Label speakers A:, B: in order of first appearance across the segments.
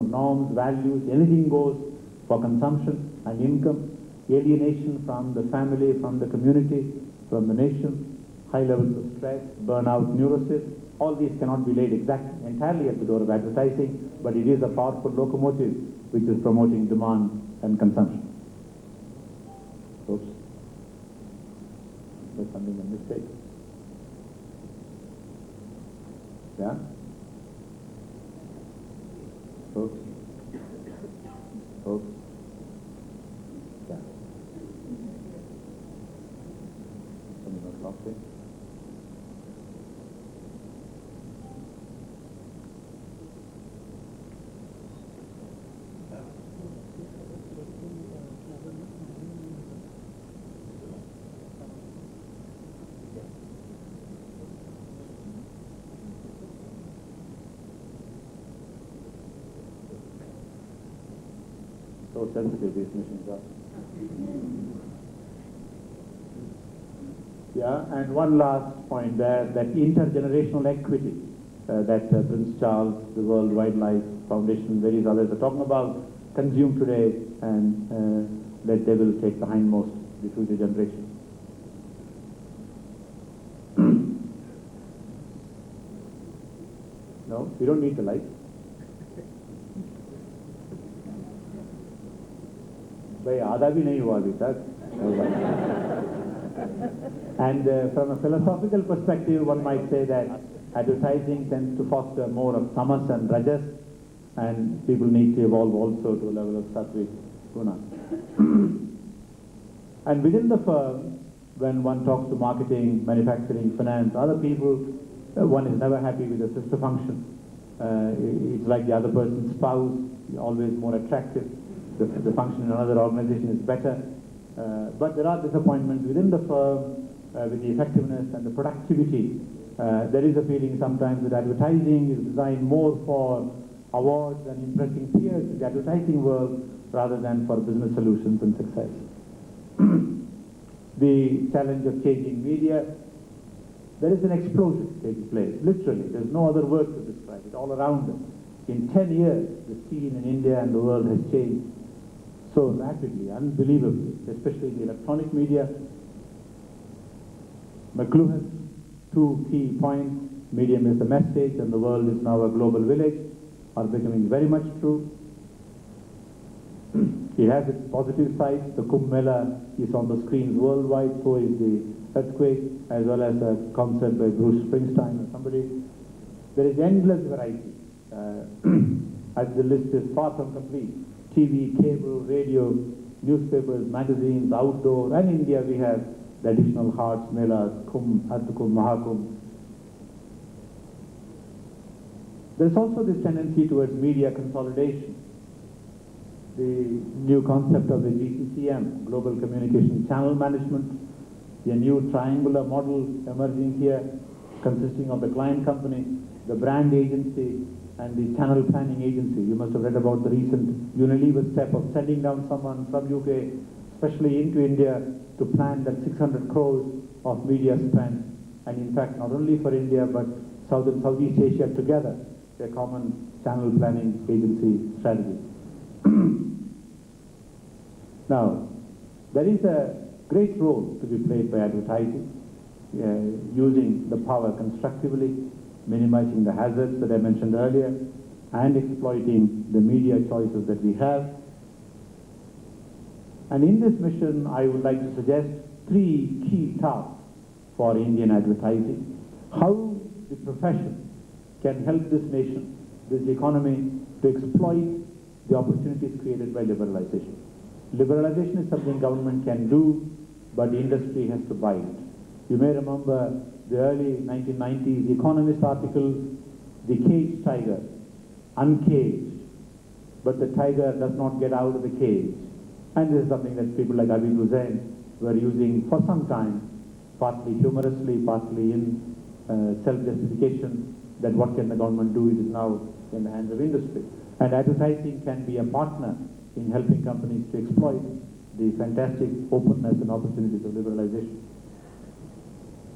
A: norms, values, anything goes for consumption and income, alienation from the family, from the community, from the nation, high levels of stress, burnout, neurosis. All these cannot be laid entirely at the door of advertising, but it is a powerful locomotive which is promoting demand and consumption. Oops. There's something a mistake. Yeah? Oops. Oops. Yeah. Something got lost there. So sensitive these machines are. Yeah, and one last point there, that intergenerational equity that Prince Charles, the World Wildlife Foundation, various others are talking about, consume today and that they will take the hindmost, the future generation. No, we don't need the light. भाई आधा भी नहीं हुआ अभी तक. And from a philosophical perspective, one might say that advertising tends to foster more of tamas and rajas, and people need to evolve also to a level of sattvic guna. And within the firm, when one talks to marketing, manufacturing, finance, other people, one is never happy with the sister function. It's like the other person's spouse, always more attractive. The function in another organization is better. But there are disappointments within the firm with the effectiveness and the productivity. There is a feeling sometimes that advertising is designed more for awards and impressing peers in the advertising world rather than for business solutions and success. The challenge of changing media, there is an explosion taking place, literally. There's no other word to describe it, all around us. In 10 years, the scene in India and the world has changed so rapidly, unbelievably, especially in the electronic media. McLuhan's two key points, medium is the message and the world is now a global village, are becoming very much true. It has its positive sides. The Kumbh Mela is on the screens worldwide, so is the earthquake, as well as a concert by Bruce Springsteen or somebody. There is endless variety. As the list is far from complete. TV, cable, radio, newspapers, magazines, outdoor, and in India we have the additional hearts, melas, Kumbh, Ardh-Kumbh, Mahakumbh. There's also this tendency towards media consolidation. The new concept of the GCCM, Global Communication Channel Management, a new triangular model emerging here, consisting of the client company, the brand agency, and the channel planning agency. You must have read about the recent Unilever step of sending down someone from UK, especially into India, to plan that 600 crores of media spend. And in fact, not only for India, but South and Southeast Asia together, a common channel planning agency strategy. Now, there is a great role to be played by advertising, using the power constructively, minimizing the hazards that I mentioned earlier, and exploiting the media choices that we have. And in this mission, I would like to suggest three key tasks for Indian advertising. How the profession can help this nation, this economy, to exploit the opportunities created by liberalization. Liberalization is something government can do, but the industry has to buy it. You may remember the early 1990s, the Economist article, the caged tiger, uncaged, but the tiger does not get out of the cage. And this is something that people like Abid Hussain were using for some time, partly humorously, partly in self-justification, that what can the government do, it is now in the hands of industry. And advertising can be a partner in helping companies to exploit the fantastic openness and opportunities of liberalization.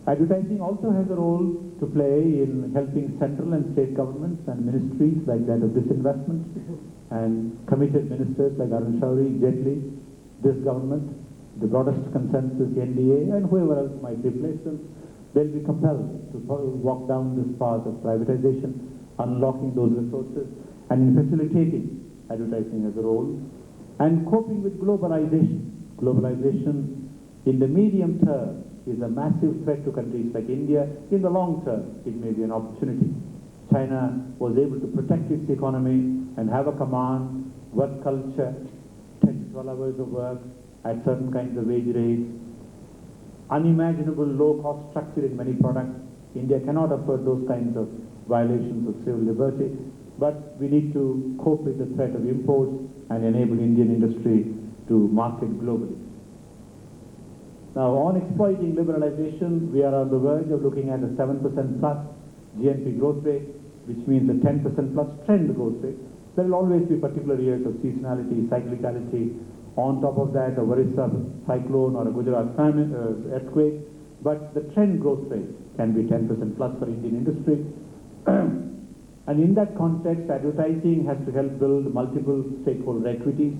A: Advertising also has a role to play in helping central and state governments and ministries like that of disinvestment and committed ministers like Arun Shourie, Jaitley, this government, the broadest consensus, NDA, and whoever else might replace them. They'll be compelled to walk down this path of privatization, unlocking those resources, and in facilitating advertising as a role, and coping with globalization. Globalization in the medium term is a massive threat to countries like India. In the long term, it may be an opportunity. China was able to protect its economy and have a command, work culture, 10 to 12 hours of work at certain kinds of wage rates, unimaginable low-cost structure in many products. India cannot afford those kinds of violations of civil liberty, but we need to cope with the threat of imports and enable Indian industry to market globally. Now, on exploiting liberalization, we are on the verge of looking at a 7% plus GNP growth rate, which means a 10% plus trend growth rate. There will always be particular years of seasonality, cyclicality. On top of that, a Orissa cyclone or a Gujarat famine, earthquake. But the trend growth rate can be 10% plus for Indian industry. And in that context, advertising has to help build multiple stakeholder equities.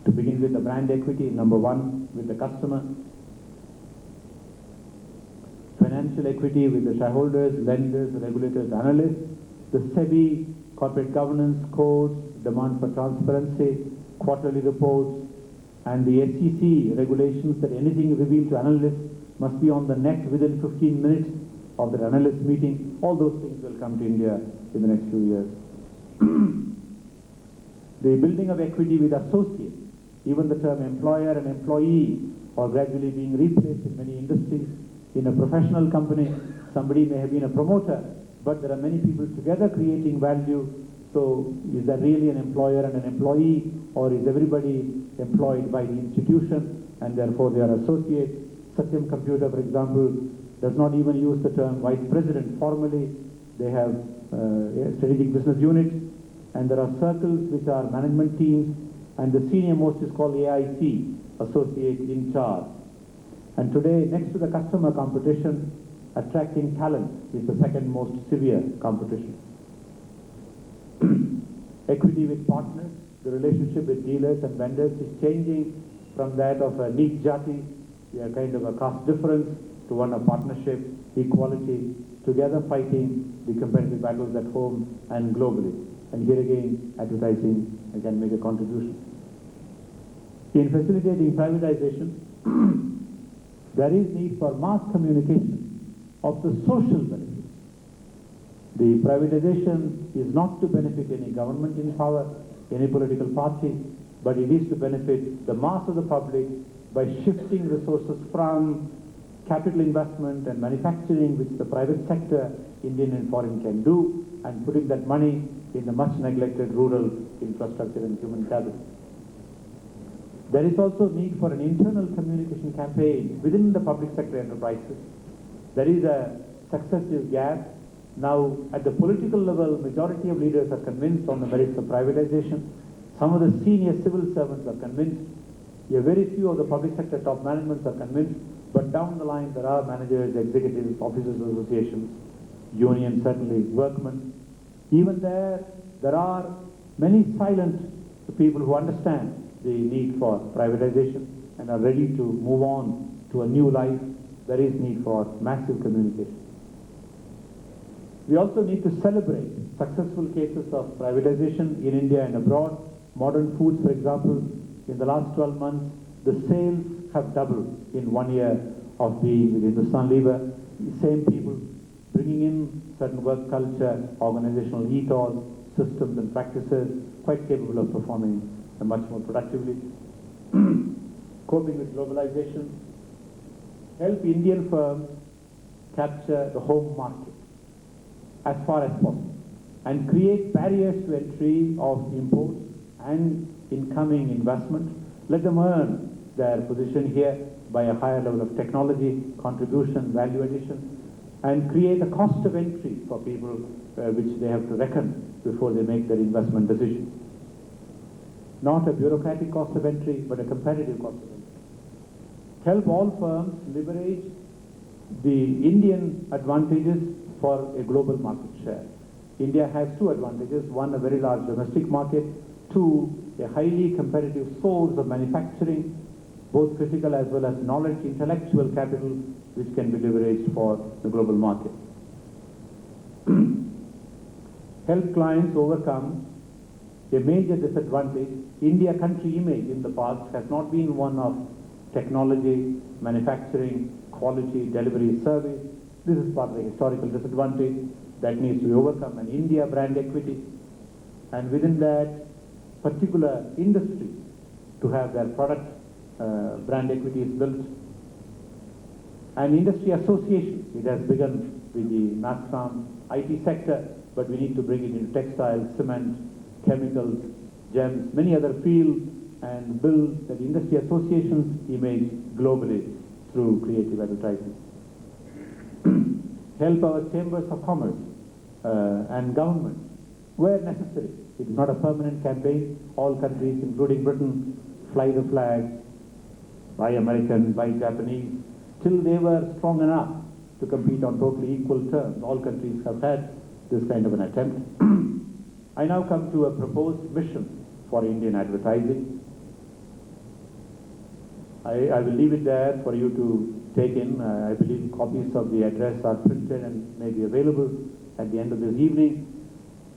A: To begin with the brand equity, number one, with the customer. Financial equity with the shareholders, lenders, regulators, analysts. The SEBI corporate governance codes, demand for transparency, quarterly reports, and the SEC regulations that anything revealed to analysts must be on the net within 15 minutes of the analyst meeting. All those things will come to India in the next few years. The building of equity with associates, even the term employer and employee are gradually being replaced in many industries. In a professional company, somebody may have been a promoter, but there are many people together creating value. So is there really an employer and an employee, or is everybody employed by the institution and therefore they are associates? Satyam Computer, for example, does not even use the term vice president formally. They have strategic business units, and there are circles which are management teams, and the senior most is called AIC, associate in charge. And today, next to the customer competition, attracting talent is the second most severe competition. Equity with partners, the relationship with dealers and vendors is changing from that of a neat jati, a kind of a caste difference, to one of partnership, equality, together fighting the competitive battles at home and globally. And here again, advertising can make a contribution. In facilitating privatization, there is need for mass communication of the social benefits. The privatization is not to benefit any government in power, any political party, but it is to benefit the mass of the public by shifting resources from capital investment and manufacturing, which the private sector, Indian and foreign, can do, and putting that money in the much neglected rural infrastructure and human capital. There is also need for an internal communication campaign within the public sector enterprises. There is a successive gap. Now, at the political level, majority of leaders are convinced on the merits of privatization. Some of the senior civil servants are convinced. A very few of the public sector top managements are convinced. But down the line, there are managers, executives, officers associations, unions, certainly workmen. Even there are many silent people who understand the need for privatization and are ready to move on to a new life. There is need for massive communication. We also need to celebrate successful cases of privatization in India and abroad. Modern Foods, for example, in the last 12 months, the sales have doubled in 1 year of being with Hindustan Lever. The same people bringing in certain work culture, organizational ethos, systems and practices, quite capable of performing much more productively. Coping with globalization, help Indian firms capture the home market as far as possible and create barriers to entry of imports and incoming investment. Let them earn their position here by a higher level of technology, contribution, value addition, and create a cost of entry for people which they have to reckon before they make their investment decisions. Not a bureaucratic cost of entry, but a competitive cost of entry. Help all firms leverage The Indian advantages for a global market share. India has two advantages. One, a very large domestic market. Two, a highly competitive source of manufacturing, both physical as well as knowledge, intellectual capital, which can be leveraged for the global market. Help clients overcome a major disadvantage. India country image in the past has not been one of technology, manufacturing, quality, delivery, service. This is part of the historical disadvantage that needs to be overcome. And India brand equity, and within that particular industry to have their product brand equity is built. And industry association, it has begun with the NASSCOM IT sector, but we need to bring it into textiles, cement, chemicals, gems, many other fields, and build that industry association's image globally through creative advertising. Help our chambers of commerce and government where necessary. It is not a permanent campaign. All countries, including Britain, fly the flag, by American, by Japanese, till they were strong enough to compete on totally equal terms. All countries have had this kind of an attempt. I now come to a proposed mission for Indian advertising. I will leave it there for you to take in. I believe copies of the address are printed and may be available at the end of this evening.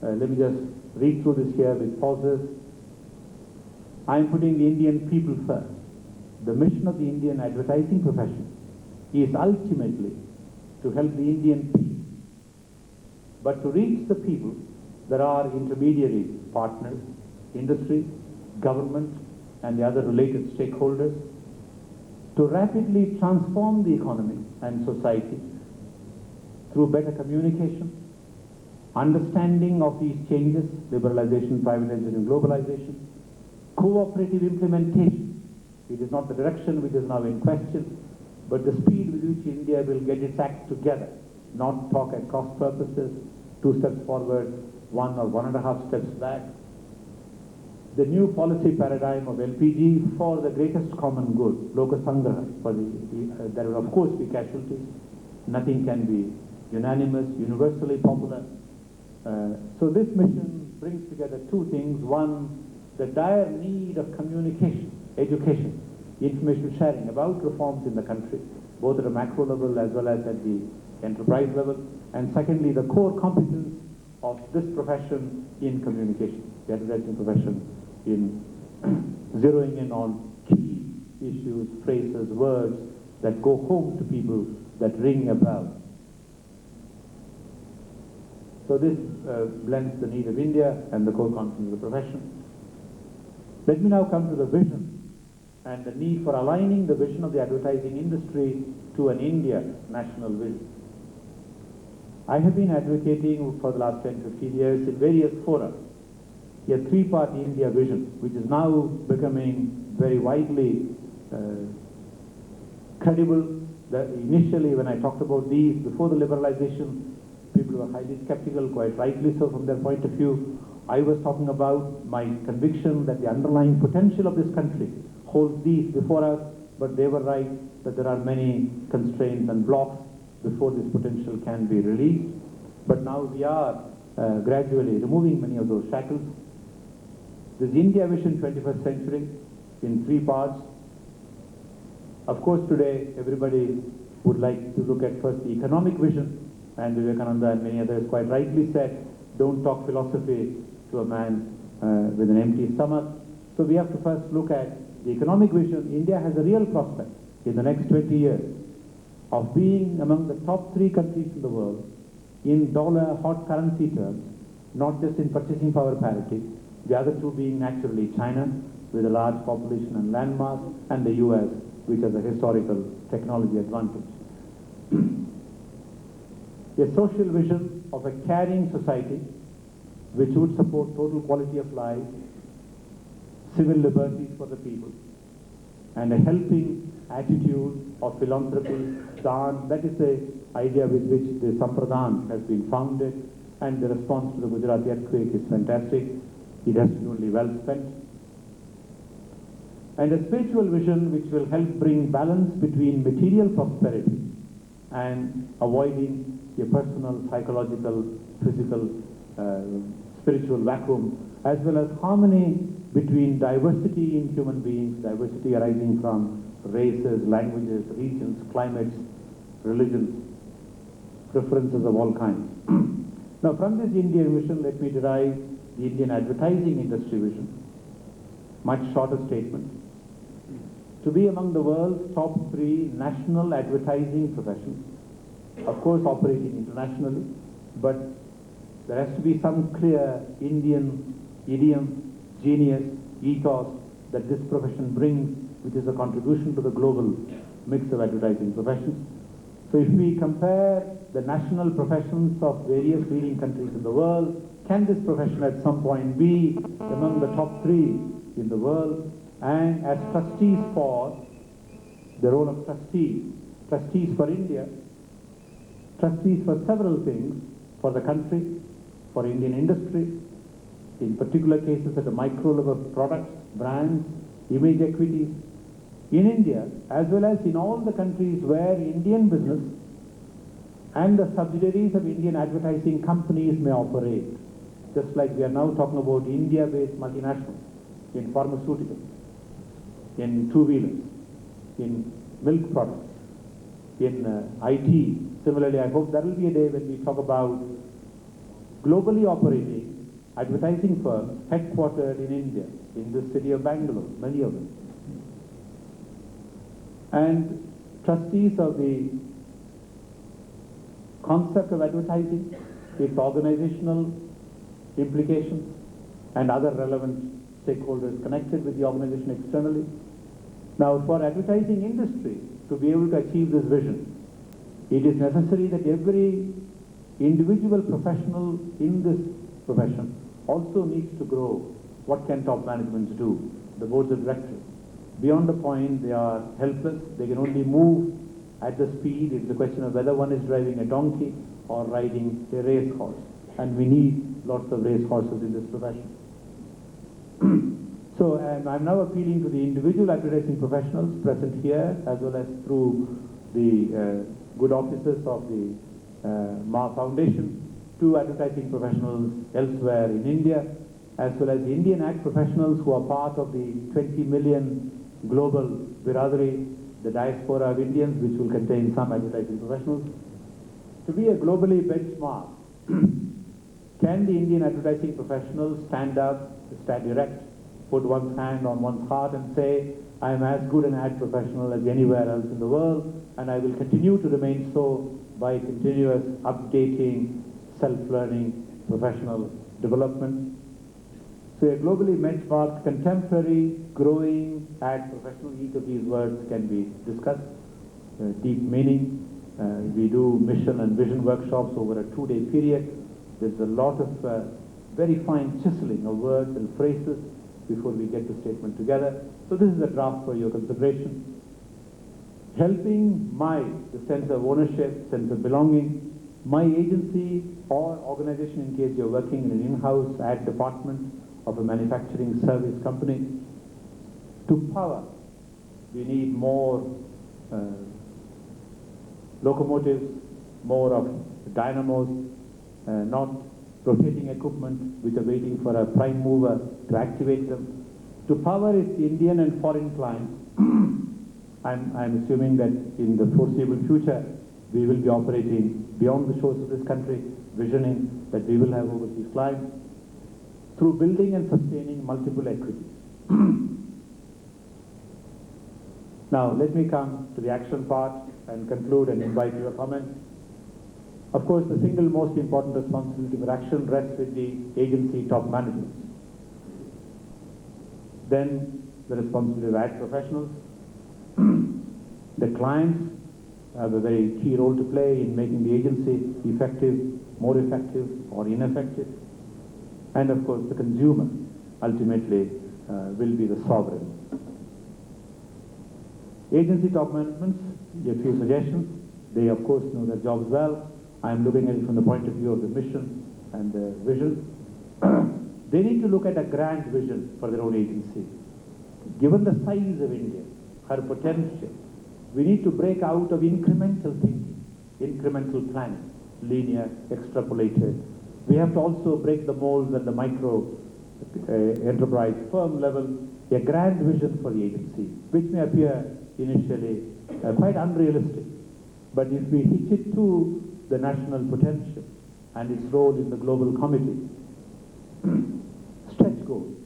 A: Let me just read through this here with pauses. I am putting the Indian people first. The mission of the Indian advertising profession is ultimately to help the Indian people. But to reach the people, there are intermediary partners, industry, government, and the other related stakeholders, to rapidly transform the economy and society through better communication, understanding of these changes, liberalization, privatization, and globalization, cooperative implementation. It is not the direction which is now in question, but the speed with which India will get its act together, not talk at cross purposes, 2 steps forward, 1 or 1.5 steps back. The new policy paradigm of LPG for the greatest common good, Loka Sangraha, there will of course be casualties. Nothing can be unanimous, universally popular. So this mission brings together two things. One, the dire need of communication, education, information sharing about reforms in the country, both at a macro level as well as at the enterprise level. And secondly, the core competence of this profession in communication, the advertising profession, in zeroing in on key issues, phrases, words that go home to people, that ring a bell. So this blends the need of India and the core competence of the profession. Let me now come to the vision and the need for aligning the vision of the advertising industry to an India national vision. I have been advocating for the last 10-15 years in various fora a three-part India vision, which is now becoming very widely credible. Initially, when I talked about these before the liberalization, people were highly skeptical, quite rightly so from their point of view. I was talking about my conviction that the underlying potential of this country holds these before us, but they were right that there are many constraints and blocks before this potential can be released. But now we are gradually removing many of those shackles. This India Vision 21st Century in three parts. Of course, today everybody would like to look at first the economic vision, and Vivekananda and many others quite rightly said, don't talk philosophy to a man with an empty stomach. So we have to first look at the economic vision. India has a real prospect in the next 20 years of being among the top 3 countries in the world in dollar hot currency terms, not just in purchasing power parity, the other two being naturally China with a large population and landmass, and the US, which has a historical technology advantage. A social vision of a caring society which would support total quality of life, civil liberties for the people, and a helping attitude of philanthropy, daan. That is the idea with which the Sampradhan has been founded, and the response to the Gujarati earthquake is fantastic. It has been only well spent. And a spiritual vision which will help bring balance between material prosperity and avoiding a personal, psychological, physical, spiritual vacuum, as well as harmony between diversity in human beings, diversity arising from races, languages, regions, climates, religions, preferences of all kinds. Now, from this Indian vision, let me derive the Indian advertising industry vision. Much shorter statement. To be among the world's top 3 national advertising professions, of course operating internationally, but there has to be some clear Indian idiom, genius, ethos that this profession brings, which is a contribution to the global mix of advertising professions. So if we compare the national professions of various leading countries in the world, can this profession at some point be among the top 3 in the world? And as trustees for the role of trustees for India, trustees for several things, for the country, for Indian industry, in particular cases at the micro level of products, brands, image equities, in India, as well as in all the countries where Indian business and the subsidiaries of Indian advertising companies may operate. Just like we are now talking about India-based multinationals in pharmaceuticals, in two-wheelers, in milk products, in IT. Similarly, I hope there will be a day when we talk about globally operating advertising firms headquartered in India, in the city of Bangalore, many of them. And trustees of the concept of advertising, its organizational implications, and other relevant stakeholders connected with the organization externally. Now, for advertising industry to be able to achieve this vision, it is necessary that every individual professional in this profession also needs to grow. What can top management do? The boards of directors. Beyond the point, they are helpless. They can only move at the speed. It's a question of whether one is driving a donkey or riding a racehorse. And we need lots of racehorses in this profession. So I'm now appealing to the individual advertising professionals present here, as well as through the good offices of the Ma Foundation, to advertising professionals elsewhere in India, as well as the Indian ad professionals who are part of the 20 million global Biradari, the diaspora of Indians, which will contain some advertising professionals, to be a globally benchmark. Can the Indian advertising professionals stand up, stand erect, put one's hand on one's heart and say, I am as good an ad professional as anywhere else in the world, and I will continue to remain so by continuous updating, self-learning, professional development. So a globally benchmarked, contemporary, growing ad professional, each of these words can be discussed, deep meaning. We do mission and vision workshops over a 2-day period. There's a lot of very fine chiseling of words and phrases before we get the statement together. So this is a draft for your consideration. Helping the sense of ownership, sense of belonging, my agency or organization, in case you're working in an in-house ad department of a manufacturing service company, to power. We need more locomotives, more of dynamos, not rotating equipment which are waiting for a prime mover to activate them. To power its Indian and foreign clients, I'm assuming that in the foreseeable future we will be operating beyond the shores of this country, visioning that we will have overseas clients, through building and sustaining multiple equities. Now, let me come to the action part and conclude and invite your comments. Of course, the single most important responsibility for action rests with the agency top managers. Then the responsibility of ad professionals. The clients have a very key role to play in making the agency effective, more effective, or ineffective. And of course, the consumer ultimately will be the sovereign. Agency top managements, a few suggestions. They of course know their jobs well. I'm looking at it from the point of view of the mission and the vision. They need to look at a grand vision for their own agency. Given the size of India, her potential, we need to break out of incremental thinking. incremental planning, linear, extrapolated. We have to also break the molds at the micro enterprise firm level, a grand vision for the agency, which may appear initially quite unrealistic. But if we hitch it to the national potential and its role in the global committee, stretch goals.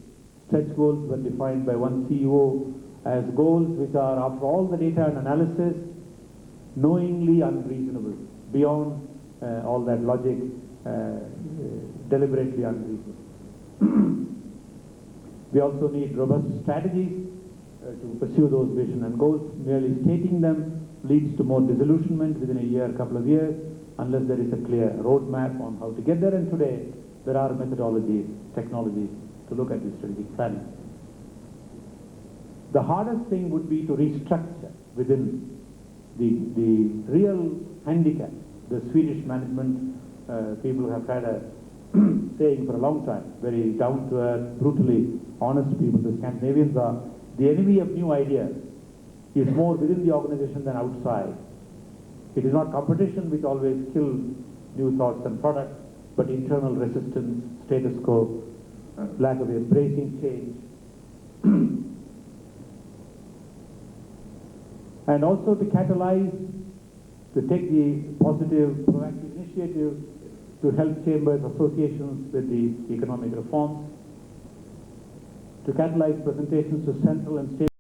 A: Stretch goals were defined by one CEO as goals which are, after all the data and analysis, knowingly unreasonable, beyond all that logic, deliberately unreasonable. We also need robust strategies to pursue those vision and goals. Merely stating them leads to more disillusionment within a year, couple of years, unless there is a clear roadmap on how to get there. And today, there are methodologies, technologies to look at this strategic planning. The hardest thing would be to restructure within the real handicap. The Swedish management people have had a saying for a long time, very down-to-earth, brutally honest people. The Scandinavians are the enemy of new ideas is more within the organization than outside. It is not competition which always kills new thoughts and products, but internal resistance, status quo, lack of embracing change. And also to catalyze, to take the positive, proactive initiative to help chambers, associations with the economic reforms, to catalyze presentations to central and state